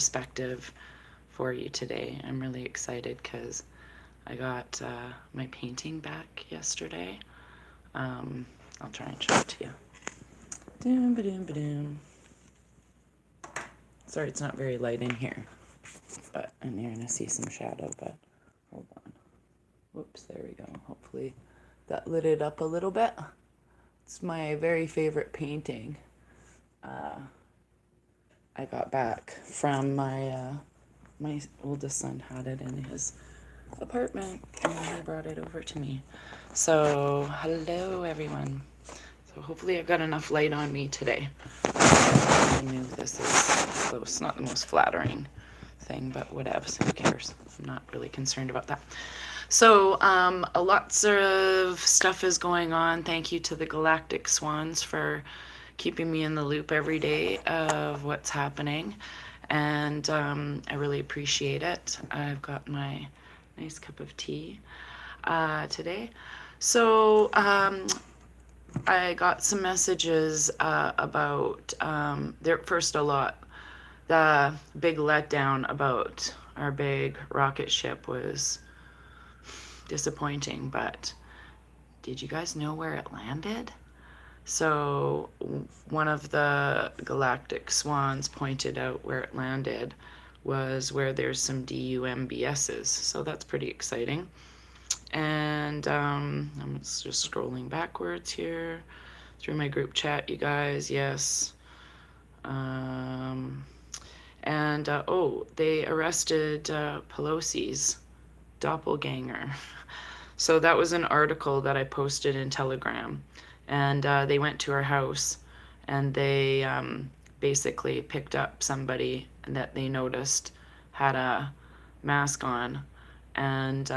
perspective for you today. I'm really excited because I got my painting back yesterday. I'll try and show it to you. Doom, ba-doom, ba-doom. Sorry, it's not very light in here, and you're gonna see some shadow, but hold on. Whoops, there we go. Hopefully that lit it up a little bit. It's my very favorite painting. I got back from my oldest son had it in his apartment and he brought it over to me. So hello everyone. So hopefully I've got enough light on me today. I knew this is close, not the most flattering thing, but whatevs, who cares? I'm not really concerned about that. So lots of stuff is going on. Thank you to the Galactic Swans for keeping me in the loop every day of what's happening, and I really appreciate it. I've got my nice cup of tea today. So I got some messages about first a lot. The big letdown about our big rocket ship was disappointing, but did you guys know where it landed? So one of the Galactic Swans pointed out where it landed was where there's some DUMBSs, so that's pretty exciting. And I'm just scrolling backwards here through my group chat, you guys. Yes. They arrested Pelosi's doppelganger. So that was an article that I posted in Telegram, and they went to her house and they basically picked up somebody that they noticed had a mask on, and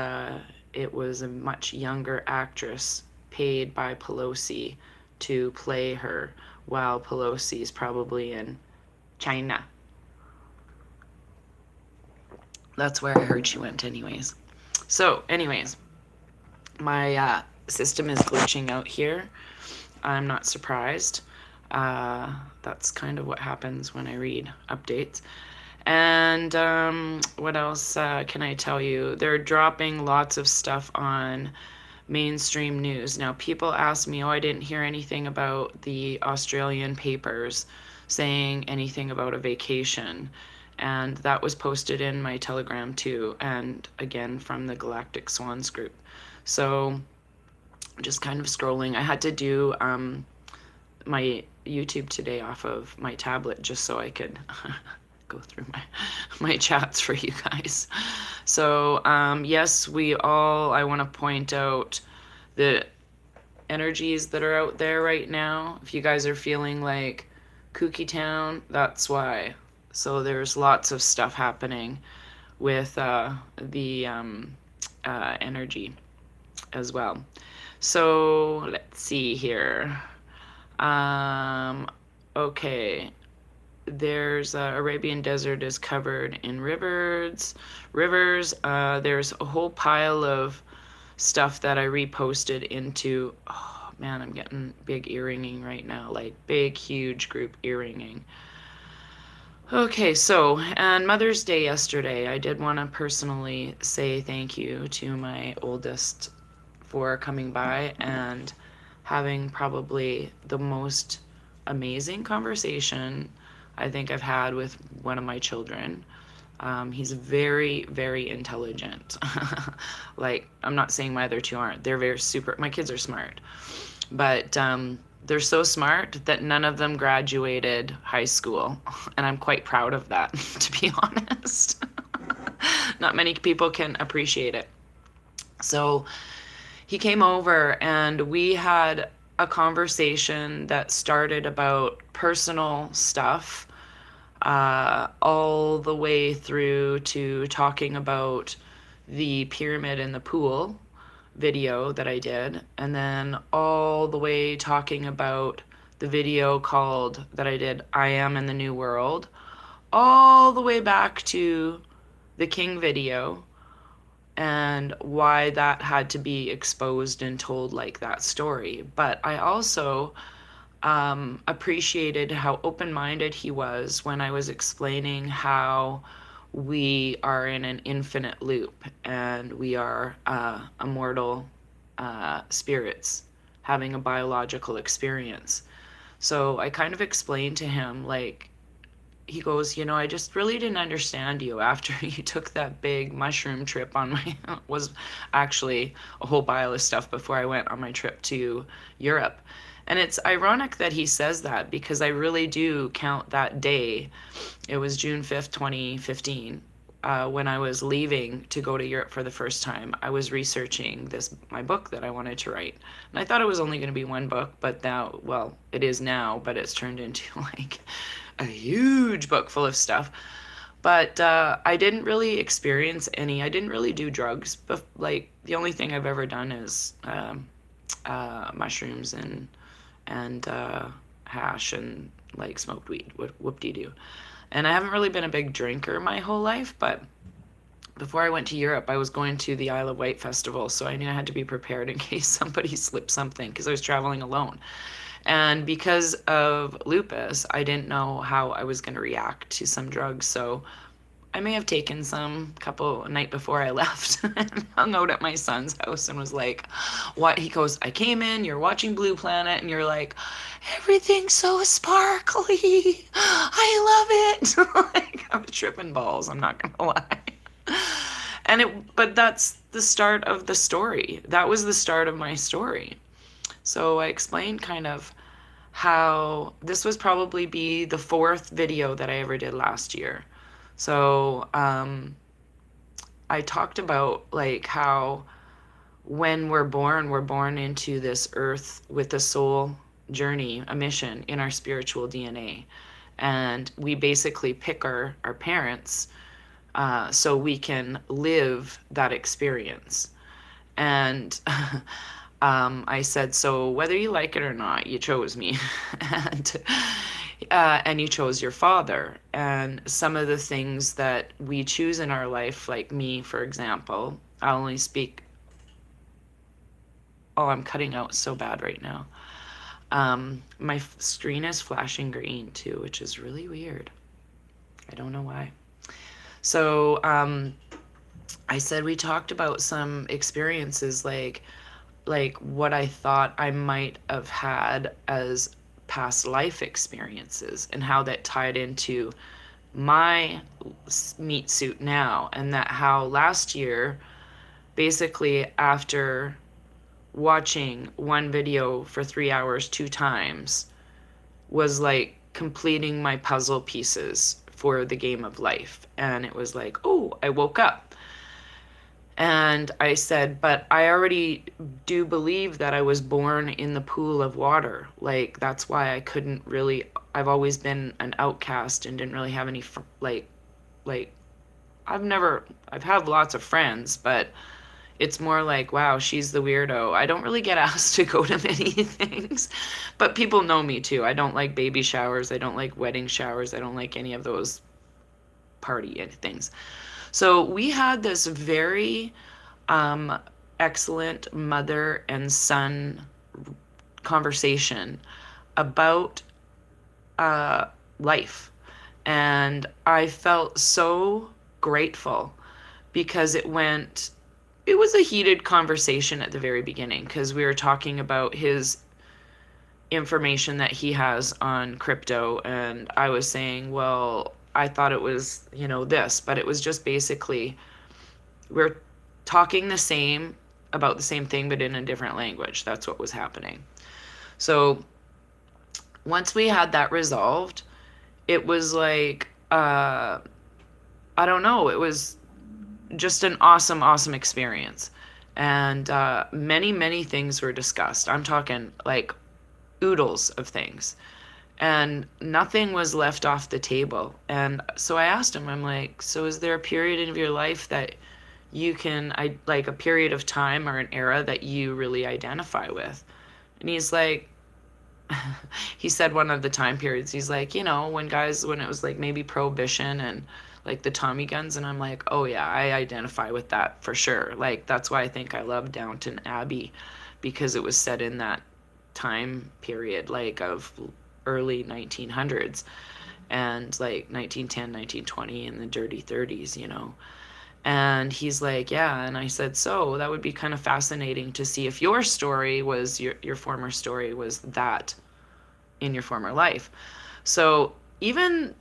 it was a much younger actress paid by Pelosi to play her while Pelosi's probably in China. That's where I heard she went anyways. So anyways, my system is glitching out here. I'm not surprised. That's kind of what happens when I read updates. And what else can I tell you? They're dropping lots of stuff on mainstream news. Now, people ask me, I didn't hear anything about the Australian papers saying anything about a vacation. And that was posted in my Telegram too, and again from the Galactic Swans group. So just kind of scrolling. I had to do my YouTube today off of my tablet just so I could go through my chats for you guys. So yes, I want to point out the energies that are out there right now. If you guys are feeling like kooky town, that's why. So there's lots of stuff happening with the energy as well. So let's see here. Okay. There's Arabian Desert is covered in rivers. There's a whole pile of stuff that I reposted into. Oh man, I'm getting big earringing right now, like big, huge group earringing. Okay, so on Mother's Day yesterday, I did want to personally say thank you to my oldest for coming by and having probably the most amazing conversation I think I've had with one of my children. He's very, very intelligent. Like, I'm not saying my other two aren't. They're very super. My kids are smart. But they're so smart that none of them graduated high school. And I'm quite proud of that, to be honest. Not many people can appreciate it. So he came over and we had a conversation that started about personal stuff all the way through to talking about the pyramid in the pool video that I did, and then all the way talking about the video called that I did, I Am in the New World, all the way back to the King video and why that had to be exposed and told like that story. But I also appreciated how open-minded he was when I was explaining how we are in an infinite loop and we are immortal spirits having a biological experience. So I kind of explained to him, like, he goes, I just really didn't understand you after you took that big mushroom trip on my, was actually a whole pile of stuff before I went on my trip to Europe. And it's ironic that he says that because I really do count that day. It was June 5th, 2015. When I was leaving to go to Europe for the first time, I was researching my book that I wanted to write. And I thought it was only going to be one book, but now, well, it is now, but it's turned into like a huge book full of stuff. But I didn't really experience any, I didn't really do drugs. But like the only thing I've ever done is mushrooms and hash and like smoked weed. Whoop-de-doo. And I haven't really been a big drinker my whole life, but before I went to Europe, I was going to the Isle of Wight festival, so I knew I had to be prepared in case somebody slipped something because I was traveling alone. And because of lupus, I didn't know how I was going to react to some drugs, so I may have taken some a night before I left and hung out at my son's house and was like, what? He goes, I came in, you're watching Blue Planet, and you're like, everything's so sparkly. I love it. Like, I was tripping balls, I'm not going to lie. But that's the start of the story. That was the start of my story. So I explained kind of how this was probably be the 4th video that I ever did last year. So I talked about like how when we're born into this earth with a soul journey, a mission in our spiritual DNA. And we basically pick our parents so we can live that experience. And I said, so whether you like it or not, you chose me. And you chose your father. And some of the things that we choose in our life, like me, for example, I'll only speak. Oh, I'm cutting out so bad right now. My screen is flashing green too, which is really weird. I don't know why. So I said we talked about some experiences like what I thought I might have had as past life experiences and how that tied into my meat suit now, and that how last year, basically after watching one video for 3 hours 2 times, was like completing my puzzle pieces for the game of life. And it was like, oh, I woke up. And I said, but I already do believe that I was born in the pool of water. Like, that's why I couldn't really, I've always been an outcast and didn't really have any, like, I've had lots of friends, but it's more like, wow, she's the weirdo. I don't really get asked to go to many things, but people know me too. I don't like baby showers. I don't like wedding showers. I don't like any of those party things. So we had this very excellent mother and son conversation about life. And I felt so grateful because it was a heated conversation at the very beginning because we were talking about his information that he has on crypto, and I was saying, well, I thought it was, this, but it was just basically we're talking about the same thing but in a different language. That's what was happening. So once we had that resolved, it was like I don't know, it was just an awesome experience. And many things were discussed. I'm talking like oodles of things, and nothing was left off the table. And so I asked him, I'm like, so is there a period of your life that you can, like a period of time or an era that you really identify with? And he's like, he said one of the time periods, he's like, when it was like maybe prohibition and like the Tommy guns. And I'm like, oh yeah, I identify with that for sure. Like, that's why I think I love Downton Abbey, because it was set in that time period, like of early 1900s and like 1910, 1920 and the dirty 30s, you know. And he's like, yeah. And I said, so that would be kind of fascinating to see if your story was your former story was that in your former life. So even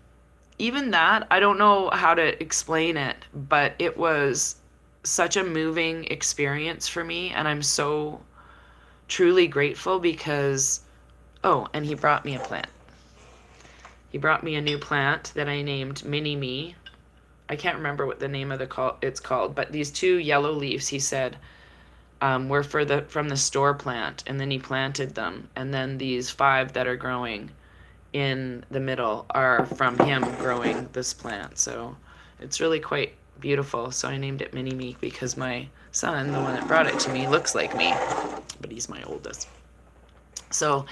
that, I don't know how to explain it, but it was such a moving experience for me. And I'm so truly grateful because, oh, and he brought me a plant. He brought me a new plant that I named Mini Me. I can't remember what the name of it's called, but these 2 yellow leaves, he said, were from the store plant, and then he planted them, and then these 5 that are growing in the middle are from him growing this plant. So it's really quite beautiful. So I named it Mini Me because my son, the one that brought it to me, looks like me, but he's my oldest. So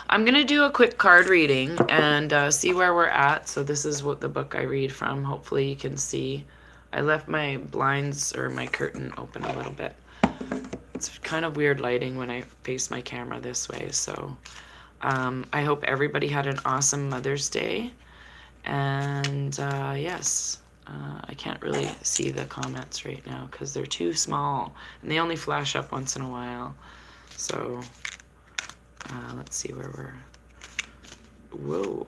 I'm going to do a quick card reading and see where we're at. So this is what the book I read from. Hopefully you can see. I left my blinds or my curtain open a little bit. It's kind of weird lighting when I face my camera this way. So I hope everybody had an awesome Mother's Day. And yes, I can't really see the comments right now because they're too small. And they only flash up once in a while. So let's see where we're. Whoa,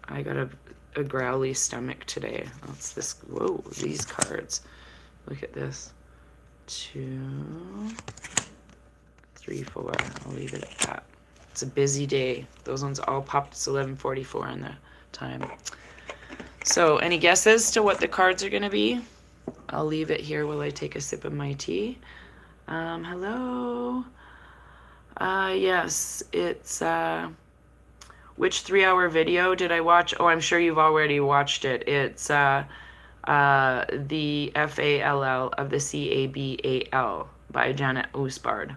I got a growly stomach today. What's this? Whoa, these cards. Look at this. 2, 3, 4. I'll leave it at that. It's a busy day. Those ones all popped. It's 11:44 in the time. So any guesses to what the cards are going to be? I'll leave it here while I take a sip of my tea. Hello. Yes, it's, which 3-hour video did I watch? Oh, I'm sure you've already watched it. It's, the FALL of the CABAL by Janet Ousbard.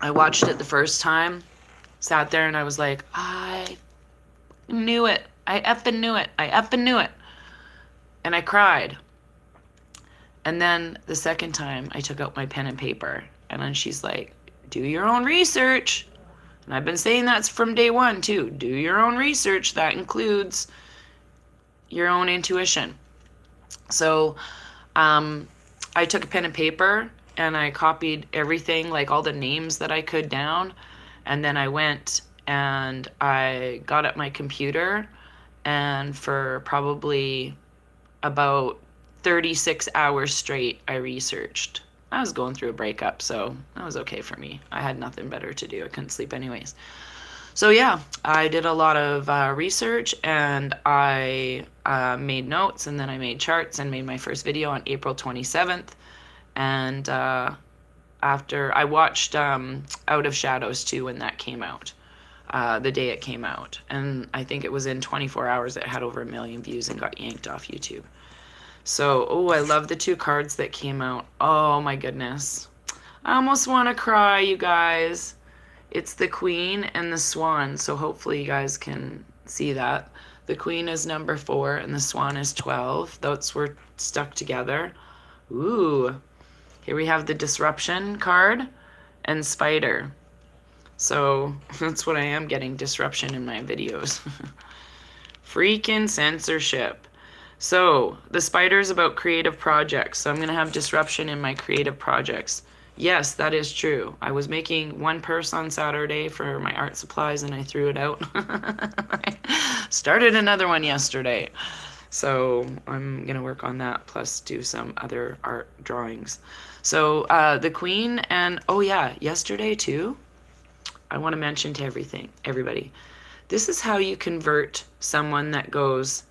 I watched it the first time, sat there and I was like, I knew it. I effing knew it. I effing knew it. And I cried. And then the second time I took out my pen and paper. And then she's like, do your own research. And I've been saying that's from day one too. Do your own research. That includes your own intuition. So I took a pen and paper and I copied everything, like all the names that I could down. And then I went and I got at my computer, and for probably about 36 hours straight, I researched. I was going through a breakup, so that was okay for me. I had nothing better to do. I couldn't sleep anyways. So yeah, I did a lot of research, and I made notes, and then I made charts and made my first video on April 27th. And after I watched Out of Shadows 2 when that came out, the day it came out. And I think it was in 24 hours it had over 1 million views and got yanked off YouTube. So, oh, I love the 2 cards that came out. Oh my goodness. I almost want to cry, you guys. It's the Queen and the Swan, so hopefully you guys can see that. The Queen is number 4 and the Swan is 12. Those were stuck together. Ooh. Here we have the Disruption card and Spider. So that's what I am getting, disruption in my videos. Freaking censorship. So the Spider is about creative projects. So I'm going to have disruption in my creative projects. Yes, that is true. I was making one purse on Saturday for my art supplies and I threw it out. I started another one yesterday. So I'm going to work on that, plus do some other art drawings. So the Queen, and oh yeah, yesterday too, I want to mention to everybody, this is how you convert someone that goes,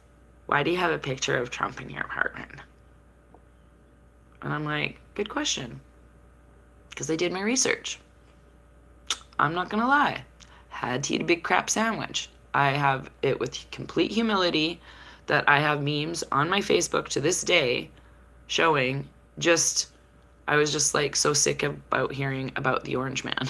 why do you have a picture of Trump in your apartment? And I'm like, good question. Because I did my research. I'm not going to lie. Had to eat a big crap sandwich. I have it with complete humility that I have memes on my Facebook to this day showing just, I was just like so sick about hearing about the Orange Man.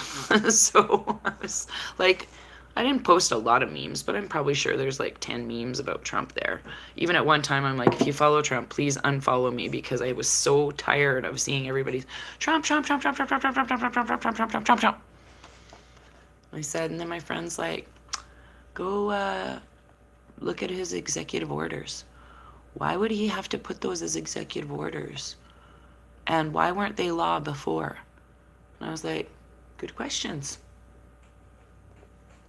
So I was like, I didn't post a lot of memes, but I'm probably sure there's like 10 memes about Trump there. Even at one time, I'm like, if you follow Trump, please unfollow me, because I was so tired of seeing everybody's Trump, Trump, Trump, Trump, Trump, Trump, Trump, Trump, Trump, Trump, Trump, Trump, Trump, Trump, Trump, Trump. I said, and then my friend's like, go look at his executive orders. Why would he have to put those as executive orders? And why weren't they law before? And I was like, good questions.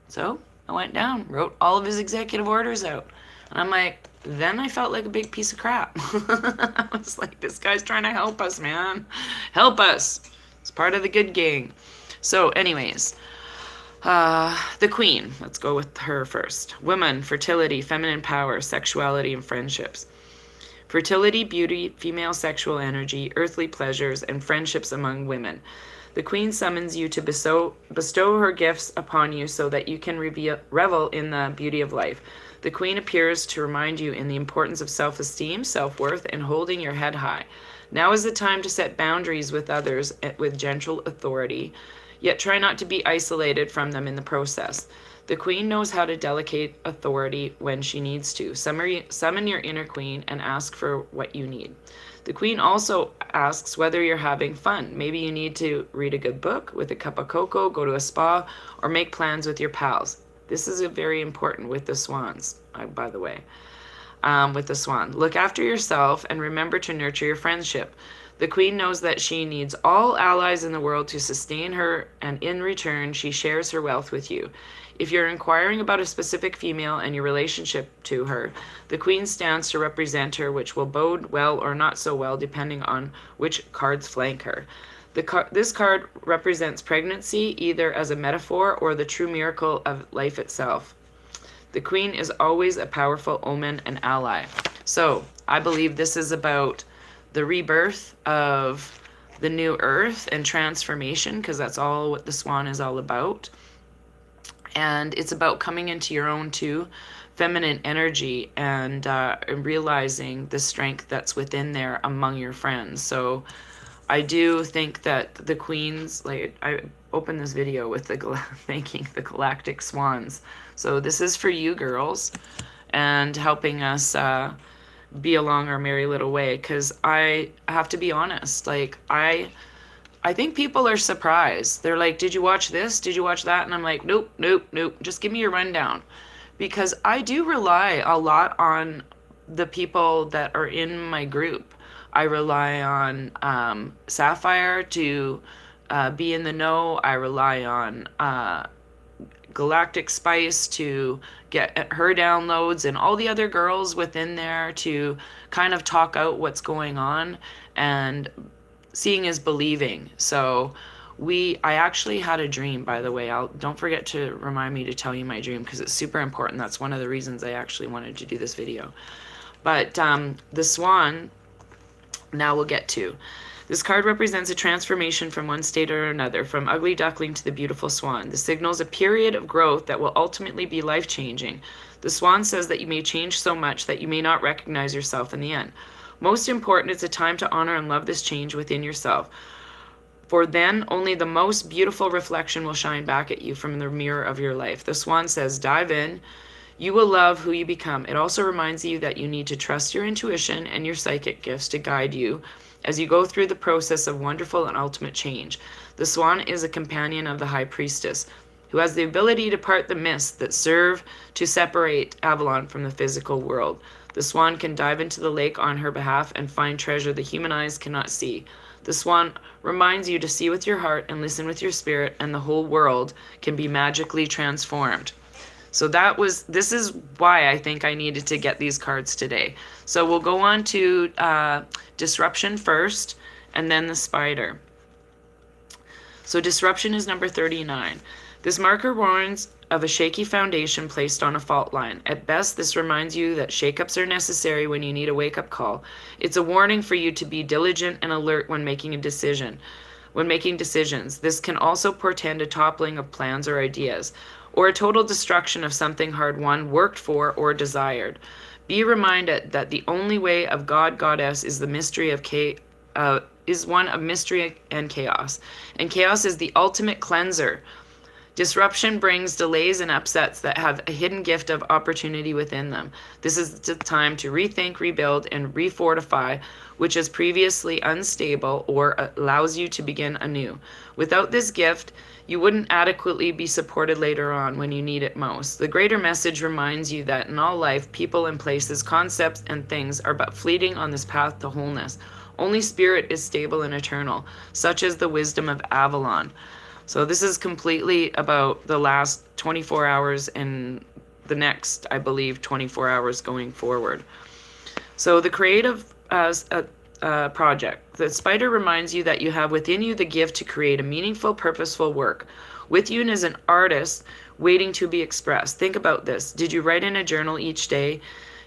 So I went down, wrote all of his executive orders out. And I'm like, then I felt like a big piece of crap. I was like, this guy's trying to help us, man. Help us. It's part of the good gang. So anyways, the Queen. Let's go with her first. Women, fertility, feminine power, sexuality, and friendships. Fertility, beauty, female sexual energy, earthly pleasures, and friendships among women. The Queen summons you to bestow her gifts upon you so that you can revel in the beauty of life. The Queen appears to remind you in the importance of self-esteem, self-worth, and holding your head high. Now is the time to set boundaries with others with gentle authority, yet try not to be isolated from them in the process. The Queen knows how to delegate authority when she needs to. Summon your inner Queen and ask for what you need. The Queen also asks whether you're having fun. Maybe you need to read a good book with a cup of cocoa, go to a spa, or make plans with your pals. This is very important with the swans, by the way. With the swan. Look after yourself and remember to nurture your friendship. The Queen knows that she needs all allies in the world to sustain her, and in return, she shares her wealth with you. If you're inquiring about a specific female and your relationship to her, the Queen stands to represent her, which will bode well or not so well depending on which cards flank her. This card represents pregnancy, either as a metaphor or the true miracle of life itself. The Queen is always a powerful omen and ally. So I believe this is about the rebirth of the new earth and transformation, because that's all what the swan is all about. And it's about coming into your own too, feminine energy, and realizing the strength that's within there among your friends. So I do think that the Queens, like, I opened this video with thanking the galactic swans. So this is for you girls and helping us be along our merry little way, because I have to be honest, like, I think people are surprised. They're like, did you watch this? Did you watch that? And I'm like, nope, nope, nope. Just give me your rundown. Because I do rely a lot on the people that are in my group. I rely on Sapphire to be in the know. I rely on Galactic Spice to get her downloads, and all the other girls within there to kind of talk out what's going on. And seeing is believing. So I actually had a dream, by the way. Don't forget to remind me to tell you my dream, because it's super important. That's one of the reasons I actually wanted to do this video. But the swan, now we'll get to. This card represents a transformation from one state or another, from ugly duckling to the beautiful swan. This signals a period of growth that will ultimately be life-changing. The swan says that you may change so much that you may not recognize yourself in the end. Most important, it's a time to honor and love this change within yourself. For then, only the most beautiful reflection will shine back at you from the mirror of your life. The swan says, dive in. You will love who you become. It also reminds you that you need to trust your intuition and your psychic gifts to guide you as you go through the process of wonderful and ultimate change. The swan is a companion of the high priestess, who has the ability to part the mists that serve to separate Avalon from the physical world. The swan can dive into the lake on her behalf and find treasure the human eyes cannot see. The swan reminds you to see with your heart and listen with your spirit, and the whole world can be magically transformed. So this is why I think I needed to get these cards today. So we'll go on to disruption first, and then the spider. So disruption is number 39. This marker warns of a shaky foundation placed on a fault line. At best, this reminds you that shakeups are necessary when you need a wake-up call. It's a warning for you to be diligent and alert when making decisions. This can also portend a toppling of plans or ideas, or a total destruction of something hard won, worked for, or desired. Be reminded that the only way of God, Goddess is the mystery of is one of mystery and chaos is the ultimate cleanser. Disruption brings delays and upsets that have a hidden gift of opportunity within them. This is the time to rethink, rebuild, and refortify, which is previously unstable or allows you to begin anew. Without this gift, you wouldn't adequately be supported later on when you need it most. The greater message reminds you that in all life, people and places, concepts and things are but fleeting on this path to wholeness. Only spirit is stable and eternal, such as the wisdom of Avalon. So this is completely about the last 24 hours and the next, I believe, 24 hours going forward. So the creative project. The spider reminds you that you have within you the gift to create a meaningful, purposeful work. With you is an artist waiting to be expressed. Think about this. Did you write in a journal each day?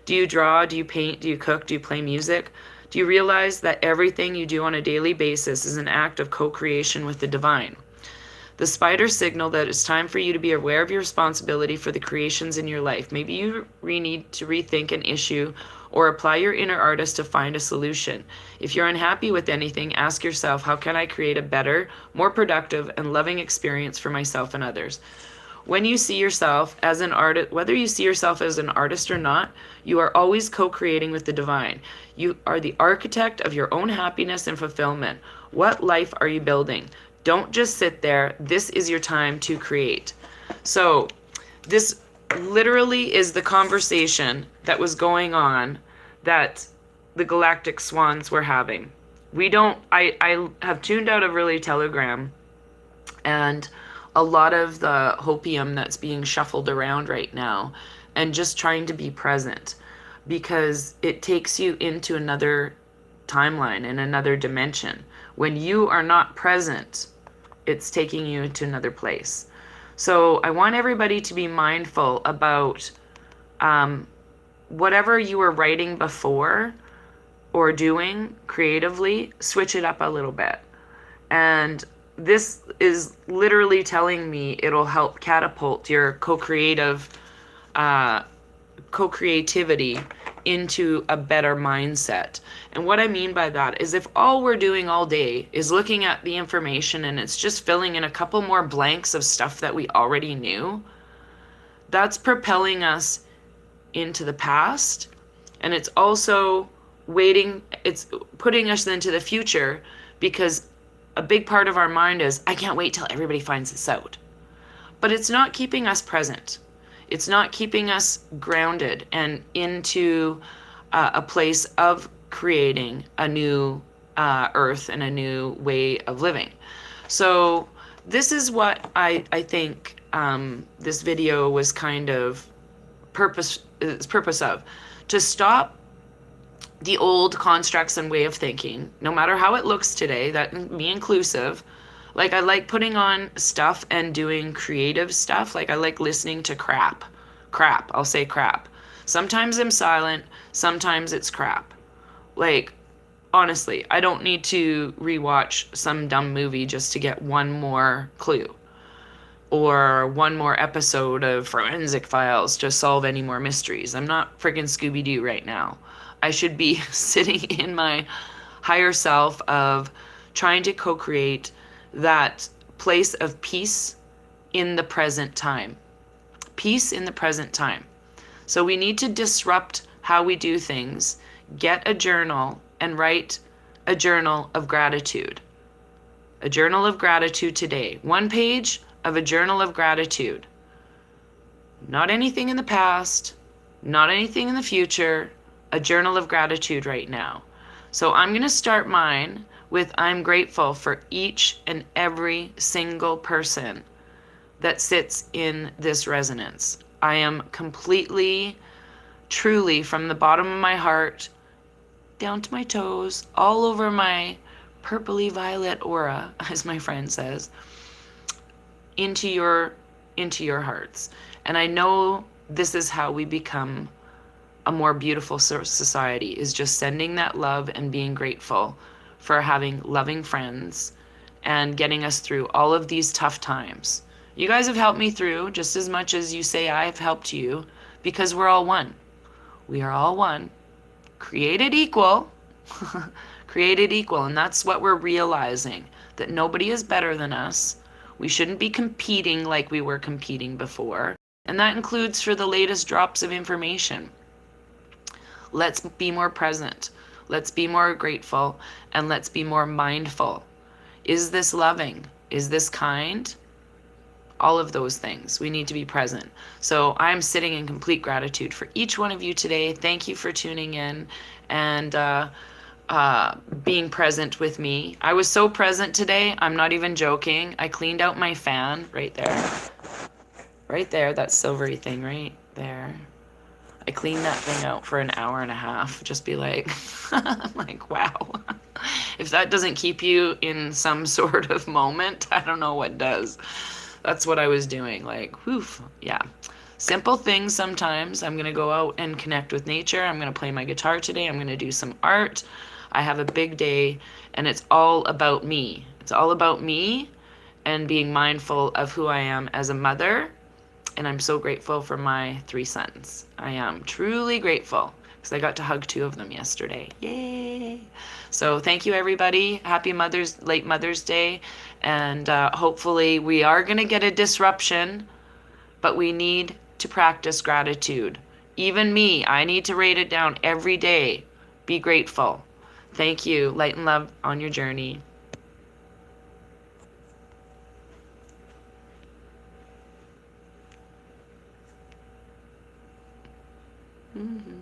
Do you draw? Do you paint? Do you cook? Do you play music? Do you realize that everything you do on a daily basis is an act of co-creation with the divine? The spiders signal that it's time for you to be aware of your responsibility for the creations in your life. Maybe you need to rethink an issue or apply your inner artist to find a solution. If you're unhappy with anything, ask yourself, how can I create a better, more productive, and loving experience for myself and others? When you see yourself as an artist, whether you see yourself as an artist or not, you are always co-creating with the divine. You are the architect of your own happiness and fulfillment. What life are you building? Don't just sit there. This is your time to create. So this literally is the conversation that was going on that the galactic swans were having. I have tuned out of really Telegram and a lot of the hopium that's being shuffled around right now and just trying to be present, because it takes you into another timeline and another dimension. When you are not present, it's taking you to another place. So I want everybody to be mindful about whatever you were writing before or doing creatively, switch it up a little bit. And this is literally telling me it'll help catapult your co-creativity into a better mindset. And what I mean by that is, if all we're doing all day is looking at the information and it's just filling in a couple more blanks of stuff that we already knew, that's propelling us into the past. And it's also it's putting us into the future, because a big part of our mind is, I can't wait till everybody finds this out. But it's not keeping us present. It's not keeping us grounded and into a place of creating a new earth and a new way of living. So this is what I think this video was kind of purpose of, to stop the old constructs and way of thinking, no matter how it looks today, that me inclusive. Like, I like putting on stuff and doing creative stuff. Like, I like listening to crap. I'll say crap. Sometimes I'm silent. Sometimes it's crap. Like, honestly, I don't need to rewatch some dumb movie just to get one more clue or one more episode of Forensic Files to solve any more mysteries. I'm not friggin' Scooby-Doo right now. I should be sitting in my higher self of trying to co-create that place of peace in the present time. Peace in the present time. So we need to disrupt how we do things. Get a journal and write a journal of gratitude. A journal of gratitude today. 1 page of a journal of gratitude. Not anything in the past, not anything in the future. A journal of gratitude right now. So I'm going to start mine with, I'm grateful for each and every single person that sits in this resonance. I am completely, truly, from the bottom of my heart down to my toes, all over my purpley violet aura, as my friend says, into your hearts. And I know this is how we become a more beautiful society, is just sending that love and being grateful for having loving friends and getting us through all of these tough times. You guys have helped me through just as much as you say I've helped you, because we're all one. We are all one. Created equal. Created equal. And that's what we're realizing, that nobody is better than us. We shouldn't be competing like we were competing before. And that includes for the latest drops of information. Let's be more present. Let's be more grateful. And let's be more mindful. Is this loving? Is this kind? All of those things. We need to be present. So I'm sitting in complete gratitude for each one of you today. Thank you for tuning in and being present with me. I was so present today. I'm not even joking. I cleaned out my fan right there. Right there, that silvery thing right there. I cleaned that thing out for an hour and a half. Just be like, I'm like, wow. If that doesn't keep you in some sort of moment, I don't know what does. That's what I was doing. Like, whew, yeah. Simple things sometimes. I'm going to go out and connect with nature. I'm going to play my guitar today. I'm going to do some art. I have a big day, and it's all about me. It's all about me and being mindful of who I am as a mother. And I'm so grateful for my 3 sons. I am truly grateful because I got to hug 2 of them yesterday. Yay! So thank you, everybody. Happy late Mother's Day. And hopefully we are going to get a disruption, but we need to practice gratitude. Even me, I need to write it down every day. Be grateful. Thank you. Light and love on your journey. Mm-hmm.